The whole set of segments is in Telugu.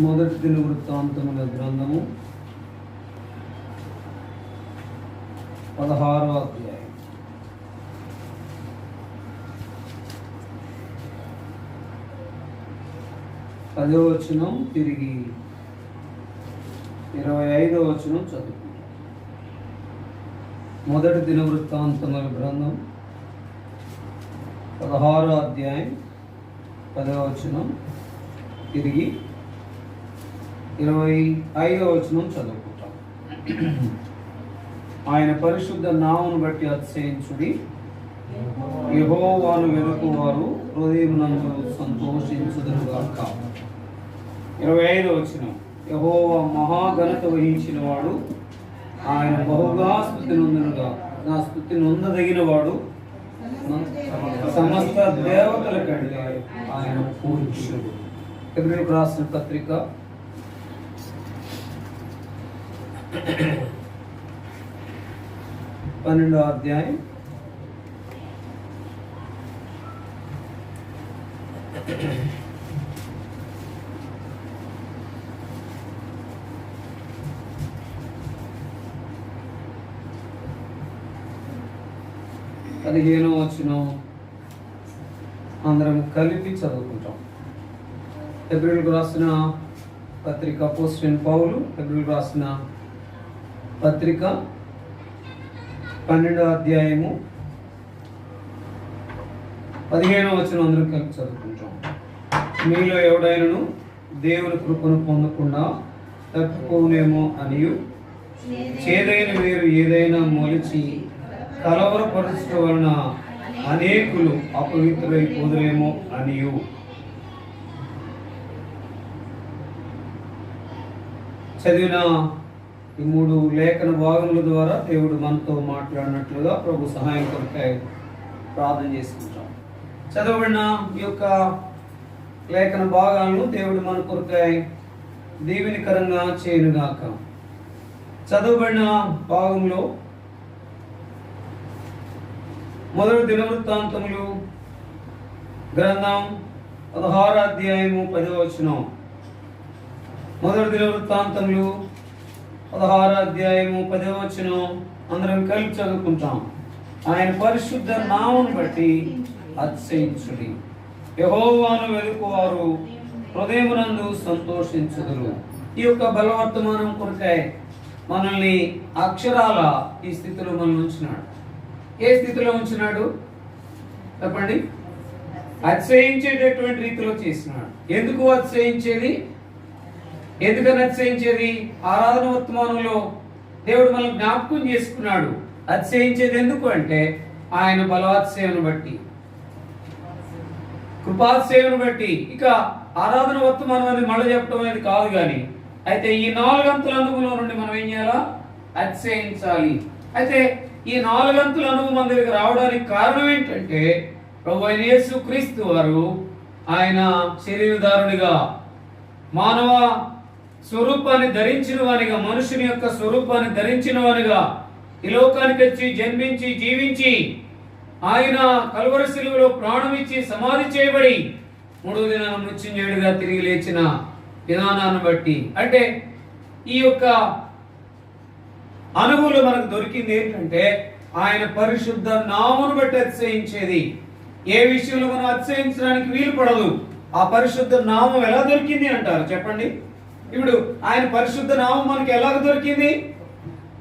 మొదటి దినవృత్తాంతముల గ్రంథము 16వ అధ్యాయం. పదవ వచనం తిరిగి 25వ వచనం చదువుకుంటాం. మొదటి దినవృత్తాంతముల గ్రంథం 16వ అధ్యాయం 10వ వచనం తిరిగి 25వ వచనం చదువుకుంటాం. ఆయన పరిశుద్ధ నామమును బట్టి అతిశయించుడి, యెహోవాను వెలుగువారు హృదయమునందు సంతోషించుదురుగాక. 25వ వచనం, యెహోవా మహాఘనత వహించిన వాడు, ఆయన బహుగా స్తుతి నొందదగిన వాడు, సమస్త దేవతల కంటే ఆయన పూజ్యుడు. ఎబ్రీయులకు రాసిన పత్రిక 12వ అధ్యాయం 15వ వచనం అందరం కలిపి చదువుకుంటాం. ఎబ్రీయులకు రాసిన పత్రిక అపోస్తలుడైన పౌలు ఎబ్రీయులకు రాసిన పత్రిక 12వ అధ్యాయము 15వ వచనం అందరం కలిపి చదువుకుంటాం. మీలో ఎవడైనను దేవుని కృపను పొందకుండా తప్పిపోనేమో అనియు, చేదైన వేరు ఏదైనా మొలిచి కలవరపరచడం వలన అనేకులు అపవిత్రులైపోదురేమో అనియు. చదివిన ఈ 3 లేఖన భాగముల ద్వారా దేవుడు మనతో మాట్లాడినట్లుగా ప్రభు సహాయం కొరకై ప్రార్థన చేసుకుంటాం. చదవబడిన ఈ యొక్క లేఖన భాగాలను దేవుడు మన కొరకై దీవెనకరంగా చేయనుగాక. చదవబడిన భాగంలో మొదటి దినవృత్తాంతములు గ్రంథం 16వ అధ్యాయము 10వ వచనం. మొదటి దినవృత్తాంతములు 16వ అధ్యాయము 10వ వచనం అందరం కలిసి చదువుకుంటాం. ఆయన పరిశుద్ధ నామమును బట్టి అతిశయించుడి, యెహోవాను వెలుగువారు హృదయమునందు సంతోషించుదురు. ఈ యొక్క బలవర్తమానం కొరకై మనల్ని అక్షరాల ఈ స్థితిలో మనల్ని ఉంచినాడు. ఏ స్థితిలో ఉంచినాడు చెప్పండి? అతిశయించేటటువంటి రీతిలో చేసినాడు. ఎందుకు అతిశయించేది? ఎందుకని అతిశయించేది? ఆరాధన వర్తమానంలో దేవుడు మనల్ని జ్ఞాపకం చేసుకున్నాడు. అతిశయించేది ఎందుకు అంటే ఆయన బలవాత్సేవను బట్టి, కృపాసేవను బట్టి. ఇక ఆరాధన వర్తమానం అనేది మళ్ళీ చెప్పడం అనేది కాదు. కానీ అయితే ఈ 4 అంతుల అనుభవంలో నుండి మనం ఏం చేయాలా? అతిశయించాలి. అయితే ఈ 4 అంతుల అనుభవం మన దగ్గర రావడానికి కారణం ఏంటంటే ప్రభువైన యేసు క్రీస్తు వారు ఆయన శరీరధారునిగా మానవ స్వరూపాన్ని ధరించిన వానిగా, మనుషుని యొక్క స్వరూపాన్ని ధరించిన వానిగా ఈ లోకానికి వచ్చి జన్మించి జీవించి ఆయన కల్వరి శిలువలో ప్రాణం ఇచ్చి సమాధి చేయబడి 3వ దినాన మృత్యుంజయుడిగా తిరిగి లేచిన విధానాన్ని బట్టి, అంటే ఈ యొక్క అనుభవంలో మనకు దొరికింది ఏంటంటే ఆయన పరిశుద్ధ నామమును బట్టి అతిశయించేది. ఏ విషయంలో మనం అతిశయించడానికి వీలు పడదు. ఆ పరిశుద్ధ నామం ఎలా దొరికింది అంటారు చెప్పండి? ఇప్పుడు ఆయన పరిశుద్ధ నామం మనకి ఎలాగ దొరికింది?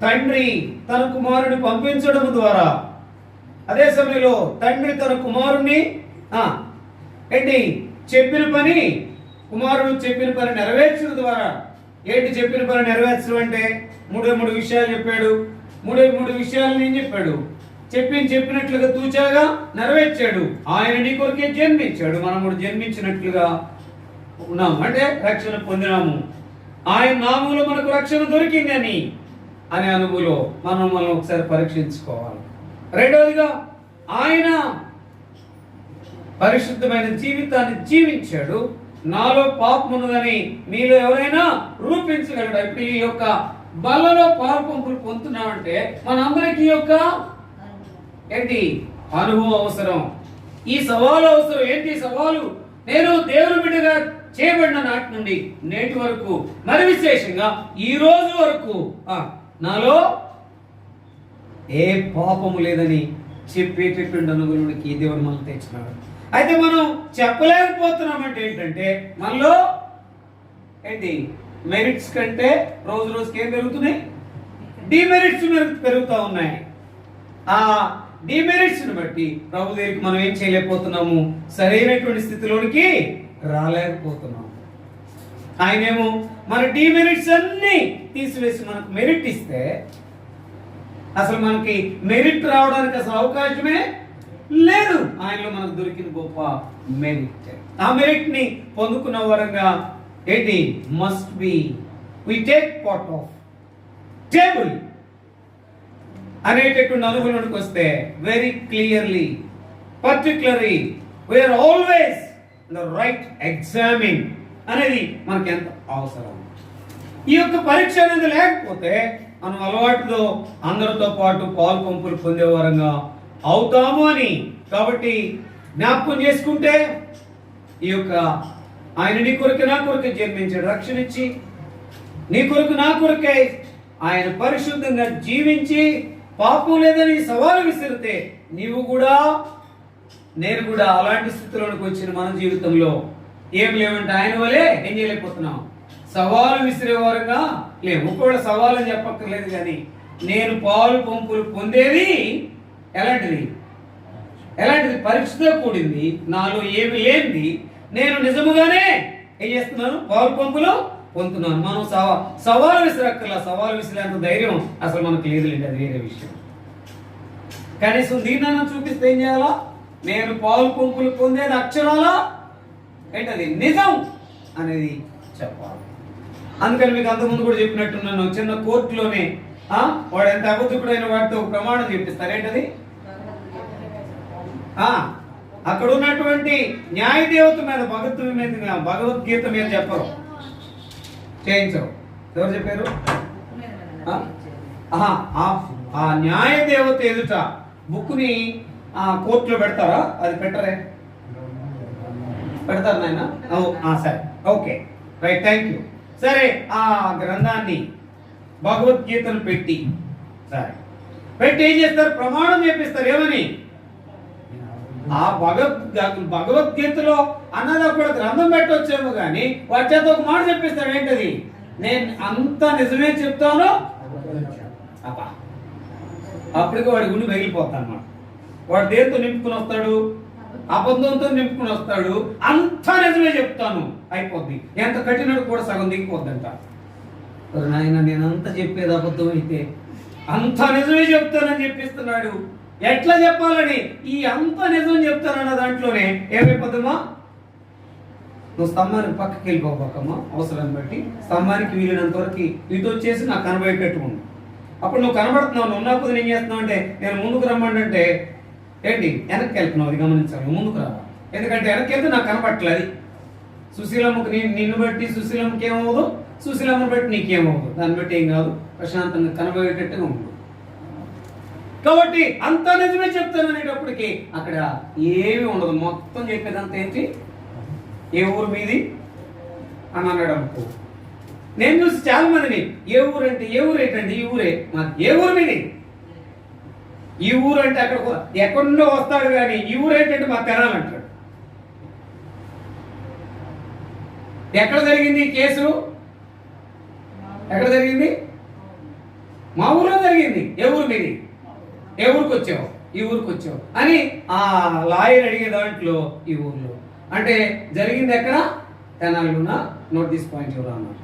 తండ్రి తన కుమారుని పంపించడం ద్వారా. అదే సమయంలో తండ్రి తన కుమారుణ్ణి ఏంటి చెప్పిన పని, కుమారుడు చెప్పిన పని నెరవేర్చడం ద్వారా. ఏంటి చెప్పిన పని నెరవేర్చడం అంటే? 3 విషయాలు చెప్పాడు. 3 విషయాలు నేను చెప్పాడు. చెప్పినట్లుగా తూచాగా నెరవేర్చాడు. ఆయన నీ కొరకే జన్మించాడు. మనం కూడా జన్మించినట్లుగా ఉన్నాము, అంటే రక్షణ పొందినాము. ఆయన నామంలో మనకు రక్షణ దొరికింది అనే అనుభవంలో మనం ఒకసారి పరీక్షించుకోవాలి. రెండవదిగా ఆయన పరిశుద్ధమైన జీవితాన్ని జీవించాడు. నాలో పాపం ఉన్నదని మీలో ఎవరైనా రూపించగలడు. ఇప్పుడు ఈ యొక్క బలలో పాల్పంపులు పొందుతున్నామంటే మనందరికీ యొక్క ఏంటి అనుభవం అవసరం. ఈ సవాలు అవసరం. ఏంటి సవాలు? నేను దేవుని బిడ్డగా చేయబడిన నాటి నుండి నేటి వరకు, మరి విశేషంగా ఈ రోజు వరకు నాలో ఏ పాపము లేదని చెప్పేటటువంటి అనుగుణుడికి దేవుడు మనం తెచ్చినాడు. అయితే మనం చెప్పలేకపోతున్నామంటే ఏంటంటే మనలో ఏంటి మెరిట్స్ కంటే రోజు రోజుకి ఏం పెరుగుతున్నాయి, డిమెరిట్స్ పెరుగుతూ ఉన్నాయి. ఆ డిమెరిట్స్ని బట్టి ప్రభు దగ్గరికి మనం ఏం చేయలేకపోతున్నాము, సరైనటువంటి స్థితిలోనికి రాలేకపోతున్నాము. ఆయనేమో మన డిమెరిట్స్ అన్ని తీసివేసి మనకు మెరిట్ ఇస్తే అసలు మనకి మెరిట్ రావడానికి అసలు అవకాశమే లేదు. ఆయనలో మనకు దొరికిన గొప్ప మెరిట్. ఆ మెరిట్ ని పొందుకున్న వరంగా ఏంటి must be we take part of table అనేటటువంటి అనుభవంలోకి వస్తే very clearly particularly we are always the right examine అనేది మనకి ఎంత అవసరం. ఈ యొక్క పరీక్ష అనేది లేకపోతే మనం అలవాటుతో అందరితో పాటు పాలు పంపులు పొందే వరంగా అవుతాము అని. కాబట్టి జ్ఞాపకం చేసుకుంటే ఈ యొక్క ఆయన నీ కొరకు నా కొరకే జన్మించాడు, రక్షణ ఇచ్చి నీ కొరకు నా కొరకే ఆయన పరిశుద్ధంగా జీవించి పాపం లేదని సవాలు విసిరితే నీవు కూడా నేను కూడా అలాంటి స్థితిలోనికి వచ్చిన మన జీవితంలో ఏం లేవంటే ఆయన వలే ఏం చేయలేకపోతున్నాం, సవాలు విసిరేవారుగా లేవు. కూడా సవాలు అని చెప్పక్కర్లేదు, కానీ నేను పాలు పంపులు పొందేది ఎలాంటిది పరీక్షతో కూడింది, నాలో ఏమి లేనిది నేను నిజముగానే ఏం చేస్తున్నాను, పాలు పంపులు పొందుతున్నాను. మనం సవాలు విసిరక్కర్లా, సవాలు విసిరేంత ధైర్యం అసలు మనకు లేదులేండి, అది వేరే విషయం. కనీసం దీన్ని చూపిస్తే ఏం చేయాలా, నేను పాలు పంపులు పొందేది అక్షరాలా ఏంటది నిజం అనేది చెప్పాలి. అందుకని మీకు అంతకుముందు కూడా చెప్పినట్టున్నాను, చిన్న కోర్టులోనే వాడు ఎంత అబద్ధకుడైన వాడితో ఒక ప్రమాణం చెప్పిస్తారు. ఏంటది, అక్కడ ఉన్నటువంటి న్యాయ దేవత మీద భగవద్గీత మీద చెప్పరు, చేయించరు. ఎవరు చెప్పారు? ఆ న్యాయ దేవత ఎదుట బుక్ని కోర్టులో పెడతారా? అది పెట్టరే, పెడతారు నాయన. సరే, ఓకే, రైట్, థ్యాంక్ యూ. సరే, ఆ గ్రంథాన్ని భగవద్గీతను పెట్టి ఏం చేస్తారు, ప్రమాణం చేపిస్తారు. ఏమని? ఆ భగవద్గీతలో అన్నదా కూడా గ్రంథం పెట్టొచ్చేమో కానీ వాడి చేత ఒక మాట చెప్పిస్తాడు. ఏంటది, నేను అంత నిజమే చెప్తాను. అప్పటికి వాడి గుండె మిగిలిపోతాను అన్నమాట. వాడు దేంతో నింపుకుని వస్తాడు, అబద్ధంతో నింపుకుని వస్తాడు. అంత నిజమే చెప్తాను అయిపోద్ది. ఎంత కఠినడు కూడా సగం దిగిపోద్దంట. నాయన నేను అంత చెప్పేది అబద్ధం అయితే అంత నిజమే చెప్తానని చెప్పిస్తున్నాడు. ఎట్లా చెప్పాలని ఈ అంత నిజం చెప్తానన్న దాంట్లోనే ఏమైపోద్దమ్మా, నువ్వు స్తంభానికి పక్కకి వెళ్ళిపోకమ్మా, అవసరాన్ని బట్టి స్తంభానికి వీలినంత వరకు ఇటు వచ్చేసి నాకు కనబడేటట్టుకుంది. అప్పుడు నువ్వు కనబడుతున్నావు, నువ్వు నాకు ఏం చేస్తున్నావు అంటే నేను ముందుకు రమ్మండి అంటే ఏంటి వెనక్కి వెళ్తున్నావు. అది గమనించాలి, ముందుకు రావాలి. ఎందుకంటే వెనక్కి వెళ్తే నాకు కనపట్లేదు. సుశీలమ్మకు నిన్ను బట్టి సుశీలమ్మకి ఏమవుదు, సుశీలమ్మను బట్టి నీకేమవుదు, దాన్ని బట్టి ఏం కాదు, ప్రశాంతంగా కనబడేటట్టుగా ఉంది. కాబట్టి అంత నిజమే చెప్తాను అనేటప్పటికి అక్కడ ఏమీ ఉండదు. మొత్తం చెప్పేదంతా ఏంటి, ఏ ఊరు మీది అని అన్నాడు అనుకో. నేను చూసి చాలా మందిని ఏ ఊరు అంటే ఏ ఊరు ఏంటండి, ఈ ఊరే మాది. ఏ ఊరు మీది? ఈ ఊరు అంటే అక్కడ ఎక్కడో వస్తాడు కానీ ఈ ఊరు ఏంటంటే మా తెనాలంటాడు. ఎక్కడ జరిగింది కేసు? ఎక్కడ జరిగింది? మా ఊర్లో జరిగింది. ఏ ఊరు మీది? ఏ ఊరికి వచ్చావు? ఈ ఊరికి వచ్చావు అని ఆ లాయర్ అడిగే దాంట్లో ఈ ఊర్లో అంటే జరిగింది ఎక్కడ? తెనాలిలోనా? నోటీస్ పాయింట్ ఎవరు అన్నారు.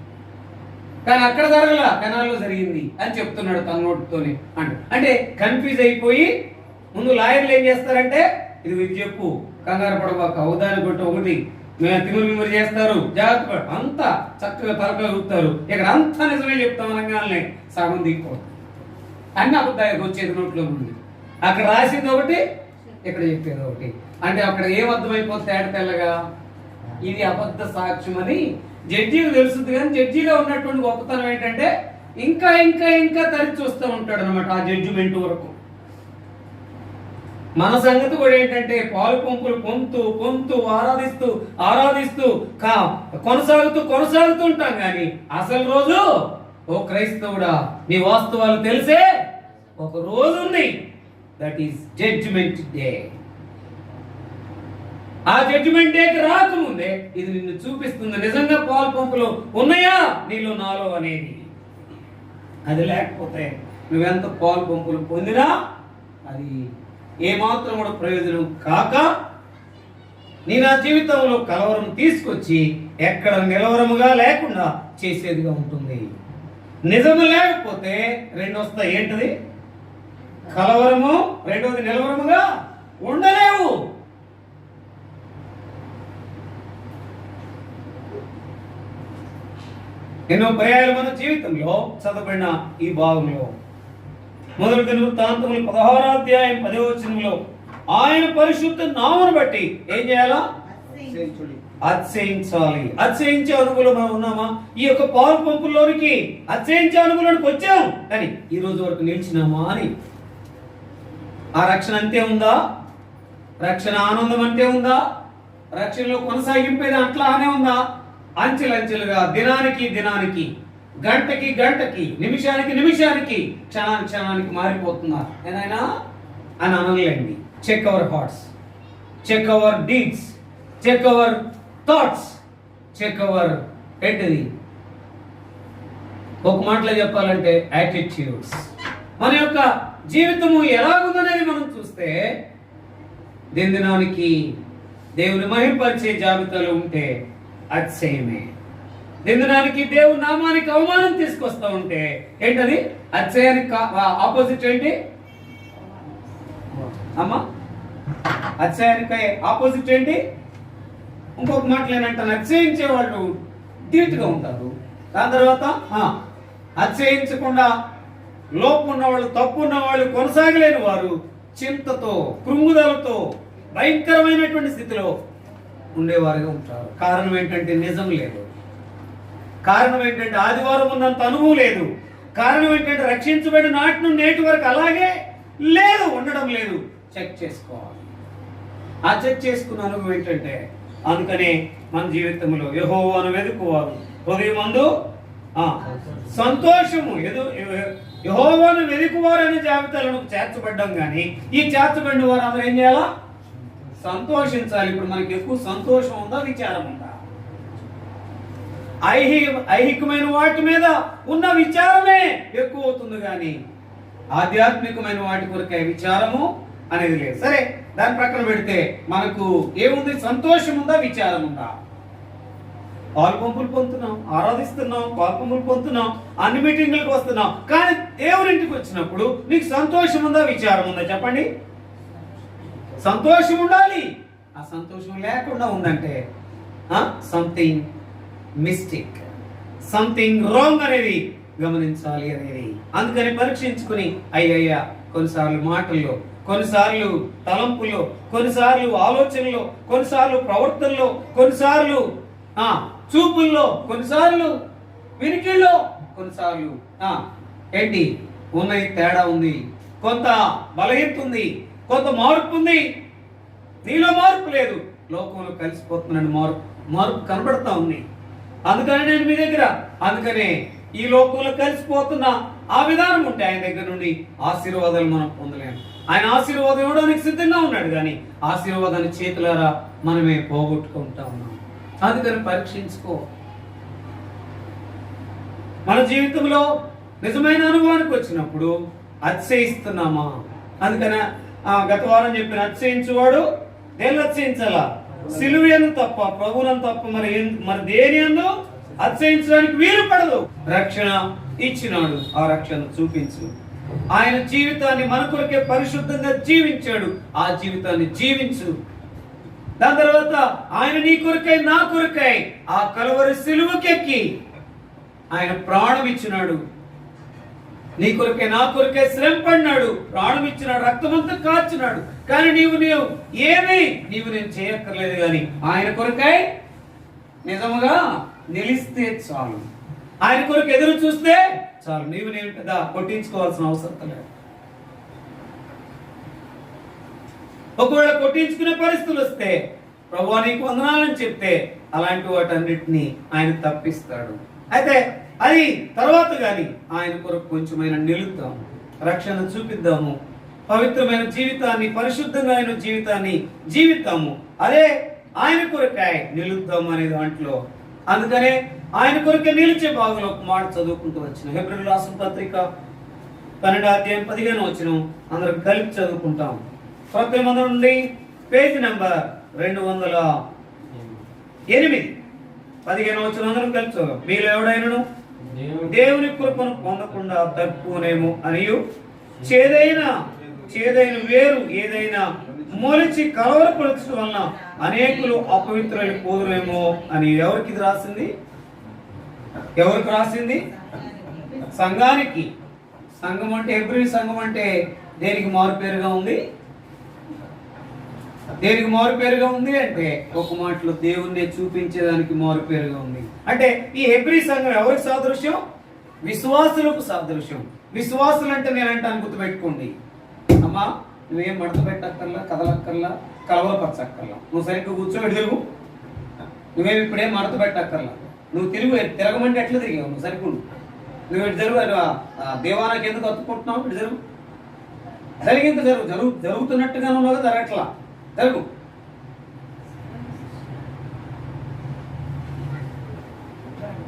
కానీ అక్కడ జరగల, తెనాల్లో జరిగింది అని చెప్తున్నాడు తన నోటితోనే. అంటే కన్ఫ్యూజ్ అయిపోయి ముందు లాయర్లు ఏం చేస్తారంటే ఇది చెప్పు, కంగారు పడబాక, అవదాని కొట్టు ఒకటి తిమురు మిమురు చేస్తారు, జాగ్రత్త అంతా చక్కగా తలకాయ ఊపుతారు. ఇక్కడ అంతా నిజమే చెప్తాం అనగానే సగం దిగిపోతుంది. అన్ని అబద్ధాలు వచ్చేది నోట్లో నుండి. అక్కడ రాసింది ఒకటి, ఇక్కడ చెప్పేది ఒకటి. అంటే అక్కడ ఏం అర్థమైపోతే తేట తెల్లగా ఇది అబద్ధ సాక్ష్యం అని జడ్జికి తెలుస్తుంది. కానీ జడ్జిలో ఉన్నటువంటి గొప్పతనం ఏంటంటే ఇంకా ఇంకా ఇంకా తరిచి చూస్తూ ఉంటాడు అనమాట ఆ జడ్జిమెంట్ వరకు. మన సంగతి కూడా ఏంటంటే పాలు పంపులు పొంతు పొంతు ఆరాధిస్తూ ఆరాధిస్తూ కొనసాగుతూ ఉంటాం కానీ అసలు రోజు ఓ క్రైస్తవుడా నీ వాస్తవాలు తెలిసే ఒక రోజు ఉంది. That is judgment day. ఆ జడ్జిమెంట్ డేకి రాకముందే ఇది నిన్ను చూపిస్తుంది నిజంగా పాలు పంపులు ఉన్నాయా నీలో నాలో అనేది. అది లేకపోతే నువ్వెంత పాలు పంపులు పొందినా అది ఏమాత్రం కూడా ప్రయోజనం కాక నీ నా జీవితంలో కలవరం తీసుకొచ్చి ఎక్కడ నిలవరముగా లేకుండా చేసేదిగా ఉంటుంది. నిజము లేకపోతే రెండు వస్తాయి. ఏంటది? కలవరము, రెండవది నిలవరముగా ఉండలేవు. ఎన్నో పర్యాయాలు మన జీవితంలో చదవబడిన ఈ భాగంలో మొదటి దినవృత్తాంతములు 16వ అధ్యాయం 10వ వచనంలో ఆయన పరిశుద్ధ నామమును బట్టి ఏం చేయాలా? అతిశయించాలి. అతిశయించే అనుభవంలో మనం ఉన్నామా? ఈ యొక్క పాలు పంపుల్లోనికి అతిశయించే అనుభవంలోనికి వచ్చాం కానీ ఈ రోజు వరకు నిలిచినామా అని. ఆ రక్షణ అంతే ఉందా? రక్షణ ఆనందం అంతే ఉందా? రక్షణలో కొనసాగింపేది అట్లానే ఉందా? అంచెలంచెలుగా దినానికి గంటకి నిమిషానికి క్షణానికి మారిపోతున్నారు ఏనాయనా అని అనలేండి. Check our hearts, check our deeds, check our thoughts, check our ఏంటిది ఒక మాటలో చెప్పాలంటే యాటిట్యూడ్స్. మన యొక్క జీవితము ఎలాగుందనేది మనం చూస్తే దినానికి దేవుని మహింపరిచే జాబితాలో ఉంటే అతిశయమే. దినానికి దేవుని నామానికి అవమానం తీసుకొస్తా ఉంటే ఏంటది? అతిశయానికి ఆపోజిట్ ఏంటి అమ్మా? అతిశయానికి ఆపోజిట్ ఏంటి? ఇంకొక మాటలు ఏనంటాను, అతిశయించే వాళ్ళు ధీటుగా ఉంటారు. దాని తర్వాత అతిశయించకుండా లోపం ఉన్నవాళ్ళు, తప్పు ఉన్నవాళ్ళు, కొనసాగలేని వారు చింతతో కృంగుదలతో భయంకరమైనటువంటి స్థితిలో ఉండేవారుగా ఉంటారు. కారణం ఏంటంటే నిజం లేదు. కారణం ఏంటంటే ఆదివారం ఉన్నంత అనుభవం లేదు. కారణం ఏంటంటే రక్షించబడిన నాటి నుండి నేటి వరకు అలాగే లేదు, ఉండడం లేదు. చెక్ చేసుకోవాలి. ఆ చెక్ చేసుకున్న అనుభవం ఏంటంటే అందుకనే మన జీవితంలో యెహోవాను వెదుకువారు హృదయమందు సంతోషము యెహోవాను వెదుకువారు అనే జాబితాలను చేర్చబడ్డాం కానీ ఈ చేర్చబడిన వారు అందరూ ఏం చేయాలా? సంతోషించాలి. ఇప్పుడు మనకి ఎక్కువ సంతోషం ఉందా, విచారం ఉందా? ఐహికమైన వాటి మీద ఉన్న విచారమే ఎక్కువ అవుతుంది కానీ ఆధ్యాత్మికమైన వాటి కొరకే విచారము అనేది లేదు. సరే, దాని ప్రక్కన పెడితే మనకు ఏముంది? సంతోషం ఉందా, విచారం ఉందా? పాలు పంపులు పొందుతున్నాం, ఆరాధిస్తున్నాం, పాలు పంపులు పొందుతున్నాం, అన్ని మీటింగ్లకు వస్తున్నాం, కానీ దేవుడింటికి వచ్చినప్పుడు నీకు సంతోషం ఉందా, విచారం ఉందా? చెప్పండి. సంతోషం ఉండాలి. ఆ సంతోషం లేకుండా ఉందంటే సంథింగ్ మిస్టేక్, సంథింగ్ రాంగ్ అనేది గమనించాలి అనేది. అందుకని పరీక్షించుకుని అయ్యయ్యా కొన్నిసార్లు మాటల్లో, కొన్నిసార్లు తలంపుల్లో, కొన్నిసార్లు ఆలోచనలో, కొన్నిసార్లు ప్రవర్తనలో, కొన్నిసార్లు చూపుల్లో, కొన్నిసార్లు వినికిల్లో, కొన్నిసార్లు ఏంటి ఉన్నాయి తేడా ఉంది, కొంత బలహీనత ఉంది, కొంత మార్పు ఉంది. నీలో మార్పు లేదు, లోకంలో కలిసిపోతున్నాను మార్పు కనబడతా ఉంది. అందుకని నేను మీ దగ్గర, అందుకనే ఈ లోకంలో కలిసిపోతున్న ఆ విధానం ఉంటే ఆయన దగ్గర నుండి ఆశీర్వాదాలు మనం పొందలేము. ఆయన ఆశీర్వాదం ఇవ్వడానికి సిద్ధంగా ఉన్నాడు కానీ ఆశీర్వాదాన్ని చేతులారా మనమే పోగొట్టుకుంటా ఉన్నాం. అందుకని పరీక్షించుకో. మన జీవితంలో నిజమైన అనుభవానికి వచ్చినప్పుడు అతిశయిస్తున్నామా? అందుకని గత వారం చెప్పిన అతిశయించువాడు దేన్ని అతిశయించాలా? సిలువను తప్ప, ప్రభువులను తప్ప మరి దేని యందు అతిశయించడానికి వీలు పడదు. రక్షణ ఇచ్చినాడు, ఆ రక్షణ చూపించు. ఆయన జీవితాన్ని మన కొరకే పరిశుద్ధంగా జీవించాడు, ఆ జీవితాన్ని జీవించు. దాని తర్వాత ఆయన నీ కొరకై నా కొరకై ఆ కలవరి సిలువకెక్కి ఆయన ప్రాణం ఇచ్చినాడు. నీ కొరకే నా కొరకే శ్రమ పడినాడు, ప్రాణం ఇచ్చినాడు, రక్తమంతా కార్చినాడు. కానీ నీవు నేను చేయక్కర్లేదు. కానీ ఆయన కొరకై నిజముగా నిలిస్తే చాలు, ఆయన కొరకు ఎదురు చూస్తే చాలు. నేను కొట్టించుకోవాల్సిన అవసరం లేదు. ఒకవేళ కొట్టించుకునే పరిస్థితులు వస్తే ప్రభువా నీకు వందనాలని చెప్తే అలాంటి వాటన్నిటిని ఆయన తప్పిస్తాడు. అయితే అది తర్వాత కానీ ఆయన కొరకు కొంచెమైనా నిలుద్దాము, రక్షణ చూపిద్దాము, పవిత్రమైన జీవితాన్ని, పరిశుద్ధంగా ఆయన జీవితాన్ని జీవితాము. అదే ఆయన కొరకాయ నిలుద్దాము అనే దాంట్లో, అందుకనే ఆయన కొరకే నిలిచే భాగంలో ఒక మాట చదువుకుంటూ వచ్చిన హెబ్రీయులకు రాసిన పత్రిక 12:15 అందరం కలిపి చదువుకుంటాం. ప్రతి మంది నుండి పేజీ నంబర్ 208 15 అందరం కలిపి చదువు. మీలో ఎవడైనను దేవుని కృపను పొందకుండా తప్పునేమో అనియు చేదైన వేరు ఏదైనా మొలిచి కలవరపరచడం వలన అనేకులు అపవిత్రులు పోదురేమో అని ఎవరికి ఇది రాసింది? ఎవరికి రాసింది? సంఘానికి. సంఘం అంటే హెబ్రీ సంఘం అంటే దేనికి మారు పేరుగా ఉంది? దేనికి మారు పేరుగా ఉంది అంటే ఒక మాటలో దేవుణ్ణి చూపించేదానికి మారు పేరుగా ఉంది. అంటే ఈ హెబ్రీ సంఘం ఎవరికి సాదృశ్యం? విశ్వాసులకు సాదృశ్యం. విశ్వాసులు అంటే నేనంటాను, గుర్తుపెట్టుకోండి అమ్మా, నువ్వేం మడత పెట్టక్కర్లా, కదలక్కర్లా, కలవపరచక్కర్లా, నువ్వు సరిగ్గా కూర్చోబెట్టి తిరుగు. నువ్వేమి ఇప్పుడేం మడత పెట్టక్కర్లా, నువ్వు తిరగమంటే ఎట్లా తిరిగావు? నువ్వు సరిగ్గా నువ్వు ఇటు జరుగు, దేవానికి ఎందుకు అత్తుకుంటున్నావు? ఇటు జరుగు, జరిగింత జరుగుతున్నట్టుగా ఉన్నావు కదా, జరగట్లా, జరుగు.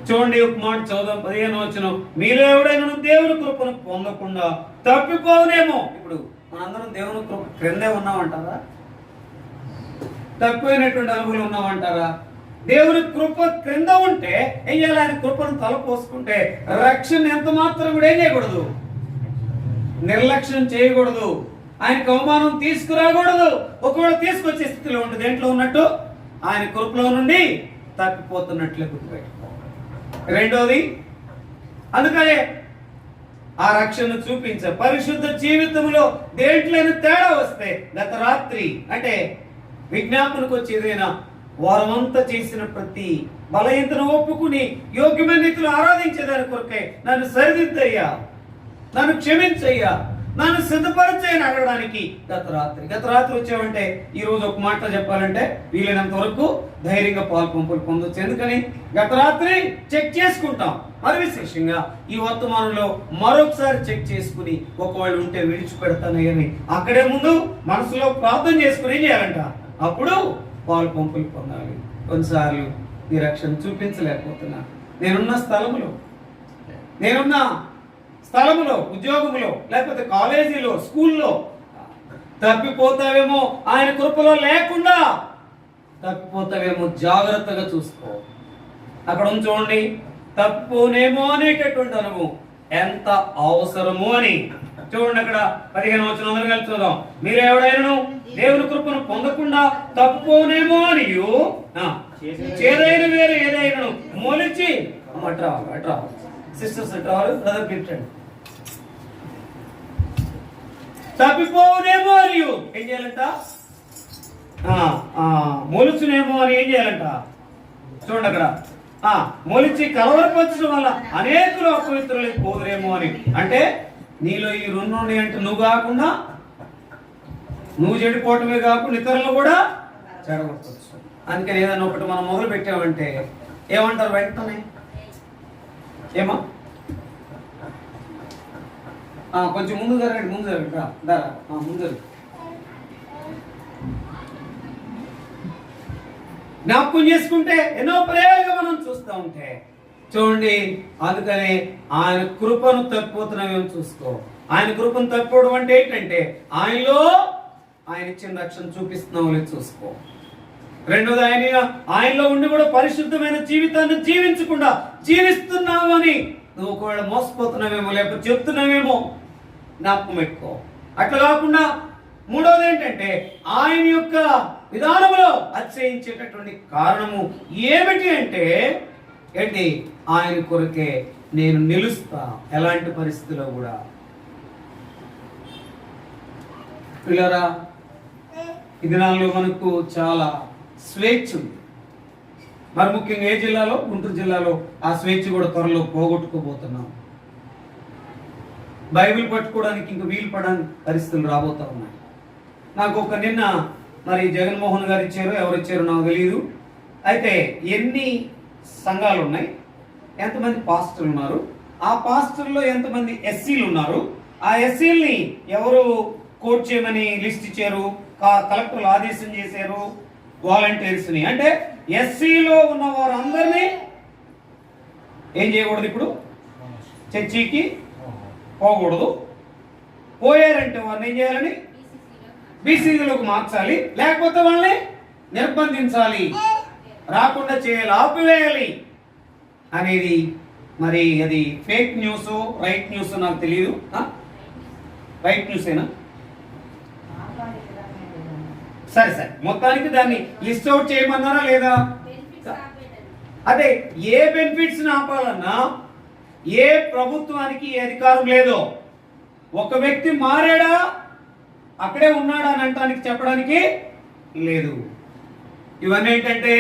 చూడండి, ఒక మాట చదువుదాం. 15 మీలో ఎవడైనా దేవుని కృపను పొందకుండా తప్పిపోవునేమో. ఇప్పుడు మనందరం దేవుని కృప క్రిందే ఉన్నామంటారా? తప్పిపోయినటువంటి అనుభవం ఉన్నామంటారా? దేవుని కృప క్రింద ఉంటే ఏం చేయాలి? ఆయన కృపను తలపోసుకుంటే రక్షణ ఎంత మాత్రం కూడా ఏం చేయకూడదు, నిర్లక్ష్యం చేయకూడదు, ఆయనకు అవమానం తీసుకురాకూడదు. ఒకవేళ తీసుకొచ్చే స్థితిలో ఉంటే దేంట్లో ఉన్నట్టు ఆయన కృపలో నుండి తప్పిపోతున్నట్లే గుర్తుపెట్టుకో. రెండోది, అందుకనే ఆ రక్షణ చూపించే పరిశుద్ధ జీవితంలో దేంట్లోనే తేడా వస్తే, గత రాత్రి అంటే విజ్ఞాపనకు వచ్చి ఏదైనా వారమంతా చేసిన ప్రతి బలహీనతను ఒప్పుకుని యోగ్యమైన రీతిలో ఆరాధించేదాని కొరకే నన్ను సరిదిద్దయ్యా, నన్ను క్షమించయ్యా, నన్ను సిద్ధపరచని అడగడానికి గత రాత్రి వచ్చామంటే ఈ రోజు ఒక మాట చెప్పాలంటే వీలైనంత వరకు ధైర్యంగా పాల్పంపులు పొందొచ్చు. ఎందుకని గత రాత్రి చెక్ చేసుకుంటాం. మరి విశేషంగా ఈ వర్తమానంలో మరొకసారి చెక్ చేసుకుని ఒకవేళ ఉంటే విడిచిపెడతానని అక్కడే ముందు మనసులో ప్రార్థన చేసుకుని ఏం చేయాలంట? అప్పుడు పాల్పంపులు పొందాలి. కొన్నిసార్లు ఈ రక్షణ చూపించలేకపోతున్నా, నేనున్న స్థలములో, ఉద్యోగంలో, లేకపోతే కాలేజీలో, స్కూల్లో తప్పిపోతావేమో, ఆయన కృపలో లేకుండా తప్పిపోతావేమో, జాగ్రత్తగా చూసుకో. అక్కడ చూడండి, తప్పునేమో అనేటటువంటి అనుభవం ఎంత అవసరమో అని చూడండి. అక్కడ 15 అందరూ కలిసి చూద్దాం. మీరు ఎవడైనా దేవుని కృపను పొందకుండా తప్పునేమో అని చేదైన వేరే ఏదైనా మొలిచి అట్రా సిస్టర్స్ బ్రదర్ గిఫ్టెడ్ తప్పిపోవునేమో అని ఏం చేయాలంట? మొలుచునేమో అని ఏం చేయాలంట? చూడండి అక్కడ, మొలిచి కలవరపరచడం వల్ల అనేకులు అపవిత్రులకు పోదురేమో అని. అంటే నీలో ఈ రెండు ఉన్నాయి అంటే నువ్వు కాకుండా, నువ్వు చెడిపోవటమే కాకుండా ఇతరులు కూడా చెడగొట్టవచ్చు. అందుకని ఏదైనా ఒకటి మనం మొదలు పెట్టామంటే ఏమంటారు వెంటనే? ఏమా కొంచెం ముందు జరగండి, ముందు జరగండి. జ్ఞాపకం చేసుకుంటే ఎన్నో ప్రయోగాలు మనం చూస్తూ ఉంటే చూడండి. అందుకనే ఆయన కృపను తప్పిపోతున్నామేమో చూసుకో. ఆయన కృపను తప్పిపోవడం అంటే ఏంటంటే ఆయన ఇచ్చిన రక్షణ చూపిస్తున్నావు లేదు చూసుకో. రెండోది, ఆయనలో ఉండి కూడా పరిశుద్ధమైన జీవితాన్ని జీవించకుండా జీవిస్తున్నావు అని నువ్వు ఒకవేళ మోసపోతున్నావేమో, లేకపోతే చెప్తున్నావేమో జ్ఞాపకం పెట్టుకో. అట్లా కాకుండా మూడోది ఏంటంటే ఆయన యొక్క విధానంలో అతిశయించేటటువంటి కారణము ఏమిటి అంటే ఆయన కొరకే నేను నిలుస్తా ఎలాంటి పరిస్థితిలో కూడా. పిల్లరా, ఈ దినాల్లో మనకు చాలా స్వేచ్ఛ ఉంది. మరి ముఖ్యంగా ఏ జిల్లాలో? గుంటూరు జిల్లాలో ఆ స్వేచ్ఛ కూడా త్వరలో పోగొట్టుకోబోతున్నాం. బైబిల్ పట్టుకోవడానికి ఇంకా వీలు పడని పరిస్థితులు రాబోతా ఉన్నాయి. నాకు ఒక నిన్న మరి జగన్మోహన్ గారు ఇచ్చారు, ఎవరు ఇచ్చారో నాకు తెలియదు. అయితే ఎన్ని సంఘాలు ఉన్నాయి, ఎంతమంది పాస్టర్లు ఉన్నారు, ఆ పాస్టర్లో ఎంతమంది ఎస్సీలు ఉన్నారు, ఆ ఎస్సీలని ఎవరు కోట్ చేయమని లిస్ట్ ఇచ్చారు, కలెక్టర్లు ఆదేశం చేశారు వాలంటీర్స్ని. అంటే ఎస్సీలో ఉన్న వారందరినీ ఏం చేయకూడదు, ఇప్పుడు చర్చికి పోకూడదు. పోయారంటే వారిని ఏం చేయాలని బీసీలోకి మార్చాలి, లేకపోతే వాళ్ళని నిర్బంధించాలి, రాకుండా చేయాలి, ఆపివేయాలి అనేది. మరి అది ఫేక్ న్యూస్ రైట్ న్యూస్ నాకు తెలియదు. రైట్ న్యూసేనా? సరే సరే, మొత్తానికి దాన్ని లిస్ట్ అవుట్ చేయమన్నారా లేదా? అదే, ఏ బెనిఫిట్స్ ఆపాలన్నా ఏ ప్రభుత్వానికి ఏ అధికారం లేదో, ఒక వ్యక్తి మారాడా అక్కడే ఉన్నాడా అని అంటానికి చెప్పడానికి లేదు. ఇవన్నీ ఏంటంటే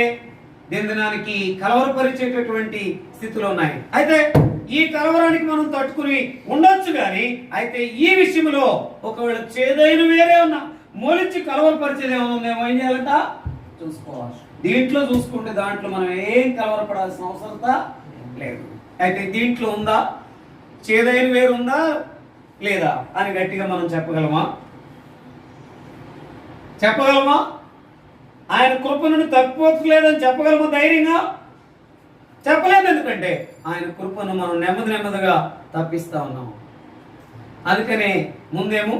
దినదినానికి కలవరపరిచేటటువంటి స్థితిలో ఉన్నాయి. అయితే ఈ కలవరానికి మనం తట్టుకుని ఉండొచ్చు, కానీ అయితే ఈ విషయంలో ఒకవేళ చేదైన వేరే ఉన్నా మొలిచి కలవరపరిచేది ఏమో ఏం చేయాలంట చూసుకోవాలి. దీంట్లో చూసుకుంటే దాంట్లో మనం ఏం కలవరపడాల్సిన అవసరం లేదు. అయితే దీంట్లో ఉందా, చేదైన వేరు ఉందా లేదా అని గట్టిగా మనం చెప్పగలమా? ఆయన కృప నుండి తప్పిపోతలేదని చెప్పగలమా ధైర్యంగా? చెప్పలేదు. ఎందుకంటే ఆయన కృపను మనం నెమ్మదిగా తప్పిస్తా ఉన్నాం. అందుకనే ముందేమో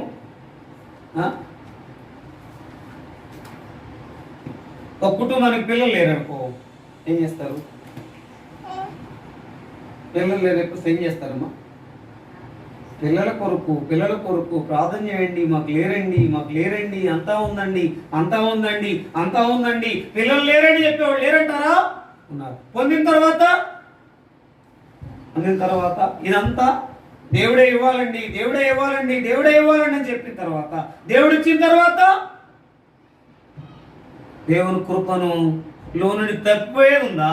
ఒక కుటుంబానికి పిల్లలు లేరనుకో ఏం చేస్తారు? పిల్లలు లేరు ఏం చేస్తారమ్మా? పిల్లల కొరకు ప్రార్థన చేయండి, మాకు లేరండి, అంతా ఉందండి. పిల్లలు లేరని చెప్పేవాళ్ళు లేరంటారా? ఉన్నారు. పొందిన తర్వాత ఇదంతా దేవుడే ఇవ్వాలండి అని చెప్పిన తర్వాత, దేవుడు ఇచ్చిన తర్వాత దేవుని కృపను లో నుండి తప్పిపోయేది ఉందా,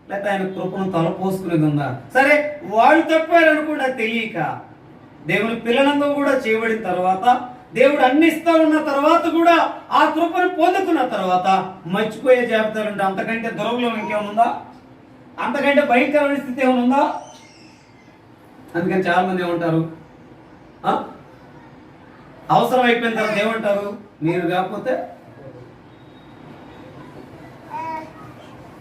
లేకపోతే ఆయన కృపను తలపోసుకునేది ఉందా? సరే, వాళ్ళు తప్పారు అనుకుండా తెలియక దేవుని పిల్లలందరూ కూడా చేయబడిన తర్వాత, దేవుడు అన్ని ఇస్తానున్న తర్వాత కూడా ఆ కృపను పొందుకున్న తర్వాత మర్చిపోయే జాబితాలు ఉంటే అంతకంటే దుర్లభం ఇంకేముందా? అంతకంటే భయంకరమైన స్థితి ఏమనుందా? అందుకని చాలా మంది ఏమంటారు, అవసరం అయిపోయిన తర్వాత ఏమంటారు, మీరు కాకపోతే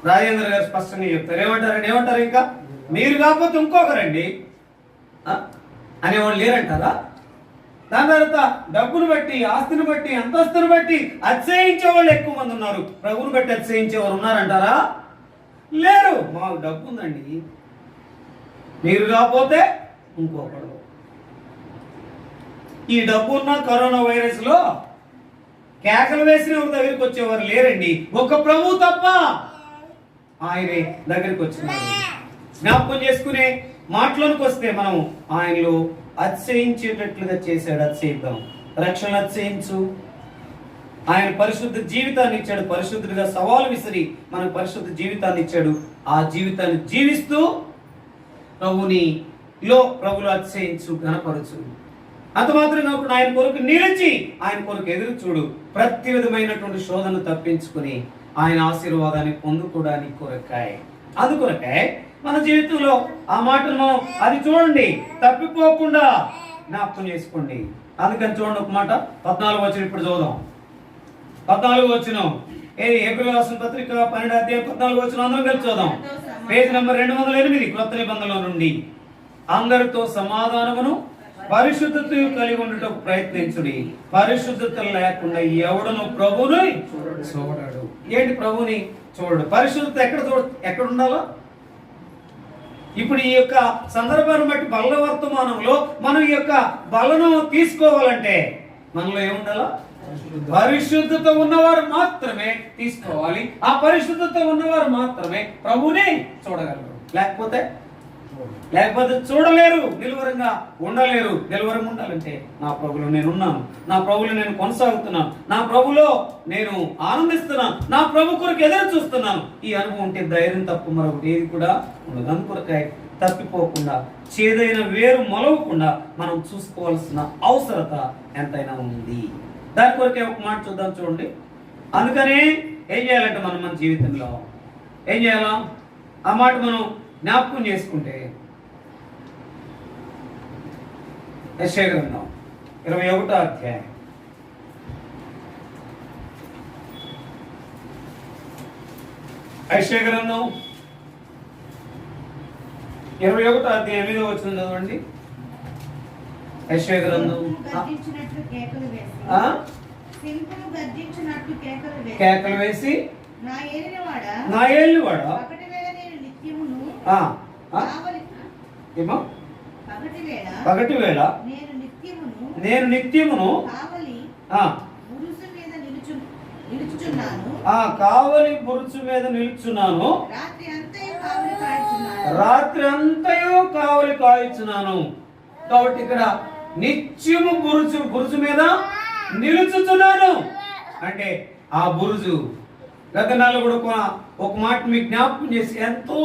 రాజేంద్ర గారు స్పష్టంగా చెప్తారు. ఏమంటారు ఇంకా మీరు కాకపోతే ఇంకొకరండి అనేవాళ్ళు లేరంటారా? దాని తర్వాత డబ్బును బట్టి, ఆస్తిని బట్టి, అంతస్తుని బట్టి అతిశయించే వాళ్ళు ఎక్కువ మంది ఉన్నారు. ప్రభువుని బట్టి అతిశయించేవారు ఉన్నారంటారా? లేరు. మాకు డబ్బు ఉందండి, మీరు కాకపోతే ఇంకొకడు. ఈ డబ్బు ఉన్న కరోనా వైరస్ లో కేకలు వేసిన ఎవరి దగ్గరికి వచ్చేవారు లేరండి, ఒక ప్రభు తప్ప. ఆయనే దగ్గరికి వచ్చినారు. జ్ఞాపకం చేసుకునే మాటలోనికి వస్తే మనం ఆయనలో అతిశయించేటట్లుగా చేశాడు. అతిశయిద్దాం. రక్షణ అతిశయించు. ఆయన పరిశుద్ధ జీవితాన్ని ఇచ్చాడు. పరిశుద్ధుడిగా సవాలు విసిరి మనకు పరిశుద్ధ జీవితాన్ని ఇచ్చాడు. ఆ జీవితాన్ని జీవిస్తూ ప్రభులో అతిశయించు, ఘనపరచు. అంత మాత్రం కాకుండా ఆయన కొరకు నిలిచి ఆయన కొరకు ఎదురు చూడు. ప్రతి విధమైనటువంటి శోధన తప్పించుకుని ఆయన ఆశీర్వాదాన్ని పొందుకోవడానికి అందుకొరకాయ మన జీవితంలో ఆ మాటను మనం అది చూడండి, తప్పిపోకుండా జ్ఞాపకం చేసుకోండి. అందుకని చూడండి ఒక మాట 14 వచనం ఇప్పుడు చదువుదాం. 14 వచనం హెబ్రీ రాసిన పత్రిక 12వ అధ్యాయం 14 వచనం అందరం కలిసి చూద్దాం. పేజ్ నెంబర్ 208 క్రొత్త నిబంధనలో నుండి. అందరితో సమాధానమును పరిశుద్ధత కలిగి ఉండటకు ప్రయత్నించుడి. పరిశుద్ధత లేకుండా ఎవడను ప్రభుని చూడడు. ఏంటి ప్రభుని చూడడు? పరిశుద్ధత ఎక్కడ ఉండాలో? ఇప్పుడు ఈ యొక్క సందర్భాన్ని బట్టి బల్ల వర్తమానంలో మనం ఈ యొక్క బలను తీసుకోవాలంటే మనలో ఏముండాలో? పరిశుద్ధత ఉన్నవారు మాత్రమే తీసుకోవాలి. ఆ పరిశుద్ధత ఉన్నవారు మాత్రమే ప్రభుని చూడగలరు. లేకపోతే చూడలేరు, నిలువరంగా ఉండలేరు. నిలువరంగా ఉండాలంటే నా ప్రభులో నేను ఉన్నాను, నా ప్రభులో నేను కొనసాగుతున్నాను, నా ప్రభులో నేను ఆనందిస్తున్నాను, నా ప్రభు కొరకు ఎదురు చూస్తున్నాను. ఈ అనుభవం ఉంటే ధైర్యం తప్ప మరొకటి ఏది కూడా ఉండదు. అందుకొరకై తప్పిపోకుండా, చేదైన వేరు మొలవకుండా మనం చూసుకోవాల్సిన అవసరత ఎంతైనా ఉంది. దాని కొరకే ఒక మాట చూద్దాం చూడండి. అందుకని ఏం చేయాలంటే మనం మన జీవితంలో ఏం చేయాలా ఆ మాట మనం జ్ఞాపకం చేసుకుంటే యెషయా గ్రంథం 21వ అధ్యాయం యెషయా గ్రంథం 21వ అధ్యాయం 8వ వచనం చదవండి. యెషయా గ్రంథం కేకలు వేసి నా ఏలినవాడా పగటి వేళ నేను నిత్యమును కావలి బురుజు మీద నిలుచున్నాను, రాత్రి అంతయు కావలి కాయుచున్నాను. కాబట్టి ఇక్కడ నిత్యము బురుజు మీద నిలుచుచున్నాను అంటే ఆ బురుజు గతనాలు కూడా ఒక మాట మీకు జ్ఞాపకం చేసి ఎంతో